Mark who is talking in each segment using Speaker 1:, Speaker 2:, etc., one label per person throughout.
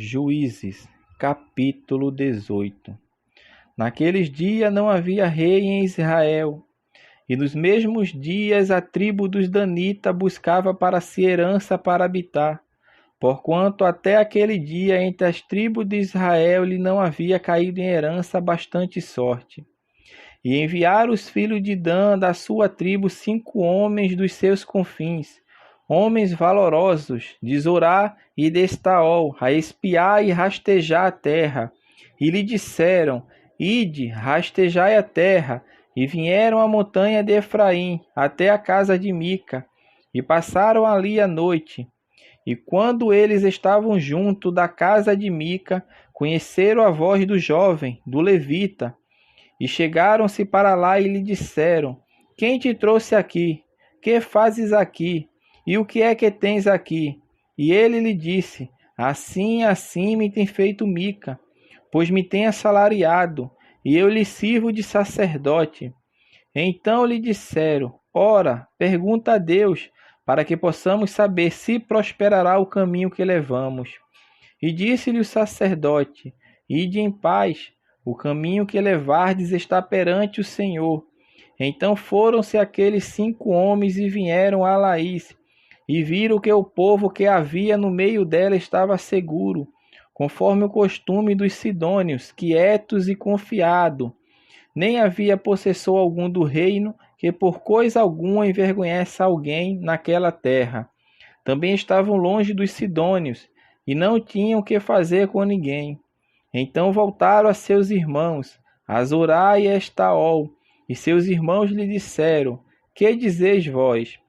Speaker 1: Juízes, capítulo 18. Naqueles dias não havia rei em Israel, e nos mesmos dias a tribo dos Danitas buscava para si herança para habitar, porquanto até aquele dia entre as tribos de Israel lhe não havia caído em herança bastante sorte. E enviaram os filhos de Dan da sua tribo 5 homens dos seus confins, homens valorosos, de Zorá e de Estaol, a espiar e rastejar a terra. E lhe disseram: Ide, rastejai a terra. E vieram à montanha de Efraim, até a casa de Mica, e passaram ali a noite. E quando eles estavam junto da casa de Mica, conheceram a voz do jovem, do levita, e chegaram-se para lá e lhe disseram: Quem te trouxe aqui? Que fazes aqui? E o que é que tens aqui? E ele lhe disse: Assim me tem feito Mica, pois me tem assalariado, e eu lhe sirvo de sacerdote. Então lhe disseram: Ora, pergunta a Deus, para que possamos saber se prosperará o caminho que levamos. E disse-lhe o sacerdote: Ide em paz, o caminho que levardes está perante o Senhor. Então foram-se aqueles 5 homens e vieram a Laís, e viram que o povo que havia no meio dela estava seguro, conforme o costume dos sidônios, quietos e confiado. Nem havia possessor algum do reino que por coisa alguma envergonhasse alguém naquela terra. Também estavam longe dos sidônios, e não tinham que fazer com ninguém. Então voltaram a seus irmãos, a Zorá e a Estaol, e seus irmãos lhe disseram: Que dizeis vós?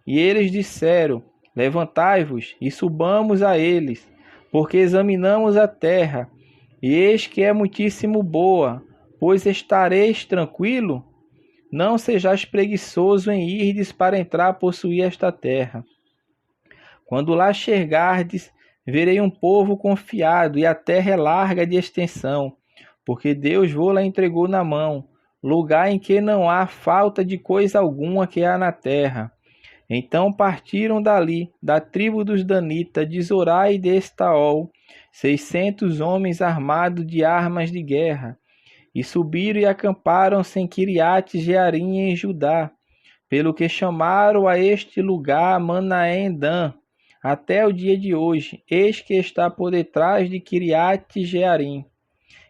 Speaker 1: E eles disseram: Levantai-vos e subamos a eles, porque examinamos a terra, e eis que é muitíssimo boa, pois estareis tranquilo? Não sejais preguiçoso em irdes para entrar a possuir esta terra. Quando lá chegardes, verei um povo confiado, e a terra é larga de extensão, porque Deus vos-la entregou na mão, lugar em que não há falta de coisa alguma que há na terra. Então partiram dali, da tribo dos Danitas, de Zorá e de Estaol, 600 homens armados de armas de guerra, e subiram e acamparam-se em Quiriate-Jearim em Judá, pelo que chamaram a este lugar Manaém-Dan, até o dia de hoje. Eis que está por detrás de Quiriate-Jearim.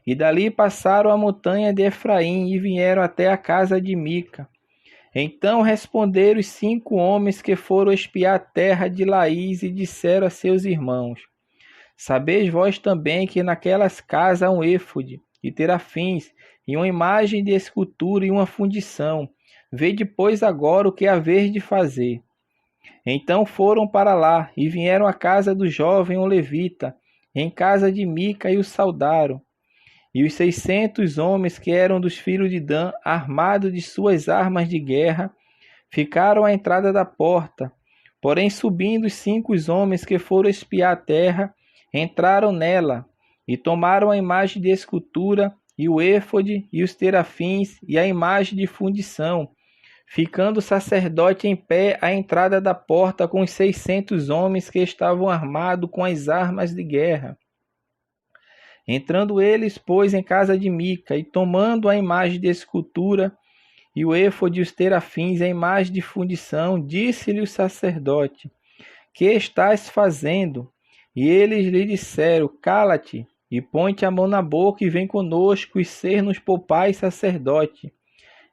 Speaker 1: E dali passaram a montanha de Efraim e vieram até a casa de Mica. Então responderam os 5 homens que foram espiar a terra de Laís e disseram a seus irmãos: Sabeis vós também que naquelas casas há um éfode, e terafins, e uma imagem de escultura e uma fundição. Vede, pois, agora o que haver de fazer. Então foram para lá, e vieram à casa do jovem um levita, em casa de Mica, e o saudaram. E os 600 homens que eram dos filhos de Dan, armados de suas armas de guerra, ficaram à entrada da porta. Porém, subindo os 5 homens que foram espiar a terra, entraram nela, e tomaram a imagem de escultura, e o éfode, e os terafins, e a imagem de fundição, ficando o sacerdote em pé à entrada da porta com os 600 homens que estavam armados com as armas de guerra. Entrando eles, pois, em casa de Mica, e tomando a imagem de escultura, e o éfode e os terafins, a imagem de fundição, disse-lhe o sacerdote: Que estás fazendo? E eles lhe disseram: Cala-te, e põe-te a mão na boca, e vem conosco, e ser-nos por pai sacerdote.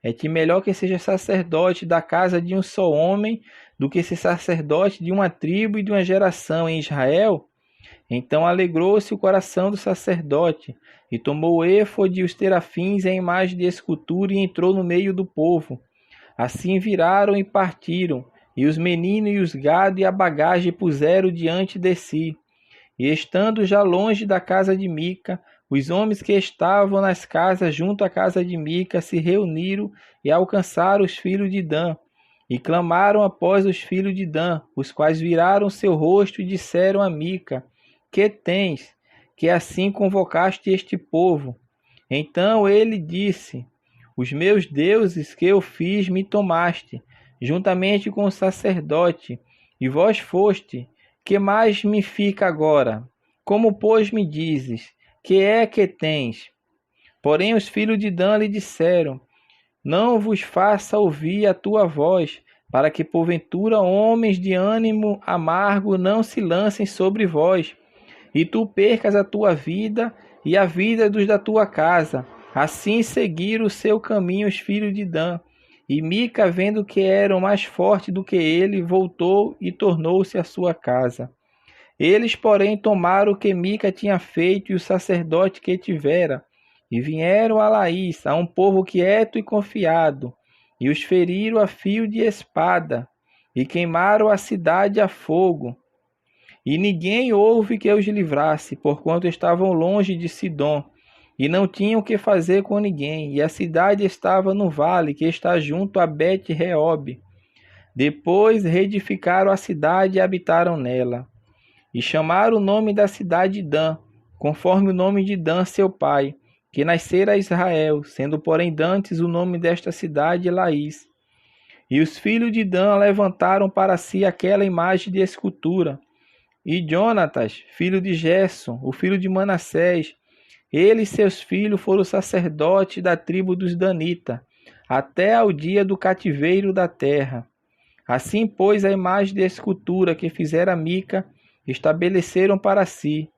Speaker 1: É-te melhor que seja sacerdote da casa de um só homem, do que ser sacerdote de uma tribo e de uma geração em Israel? Então alegrou-se o coração do sacerdote, e tomou o éfode e os terafins e a imagem de escultura, e entrou no meio do povo. Assim viraram e partiram, e os meninos e os gado e a bagagem puseram diante de si. E estando já longe da casa de Mica, os homens que estavam nas casas junto à casa de Mica se reuniram e alcançaram os filhos de Dan, e clamaram após os filhos de Dan, os quais viraram seu rosto e disseram a Mica: Que tens, que assim convocaste este povo? Então ele disse: Os meus deuses que eu fiz me tomaste, juntamente com o sacerdote, e vós foste. Que mais me fica agora? Como, pois, me dizes, que é que tens? Porém os filhos de Dan lhe disseram, não vos faça ouvir a tua voz, para que porventura homens de ânimo amargo não se lancem sobre vós, e tu percas a tua vida e a vida dos da tua casa. Assim seguiram o seu caminho os filhos de Dan. E Mica, vendo que eram mais fortes do que ele, voltou e tornou-se à sua casa. Eles, porém, tomaram o que Mica tinha feito e o sacerdote que tivera, e vieram a Laís, a um povo quieto e confiado, e os feriram a fio de espada, e queimaram a cidade a fogo. E ninguém houve que os livrasse, porquanto estavam longe de Sidom, e não tinham que fazer com ninguém, e a cidade estava no vale, que está junto a Bet-Reob. Depois reedificaram a cidade e habitaram nela. E chamaram o nome da cidade Dan, conforme o nome de Dan seu pai, que nascera a Israel, sendo porém dantes o nome desta cidade Laís. E os filhos de Dan levantaram para si aquela imagem de escultura. E Jonatas, filho de Gerson, o filho de Manassés, ele e seus filhos foram sacerdotes da tribo dos Danitas, até ao dia do cativeiro da terra. Assim, pois, a imagem de escultura que fizera Mica, estabeleceram para si,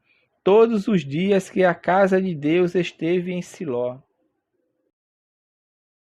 Speaker 1: todos os dias que a casa de Deus esteve em Siló.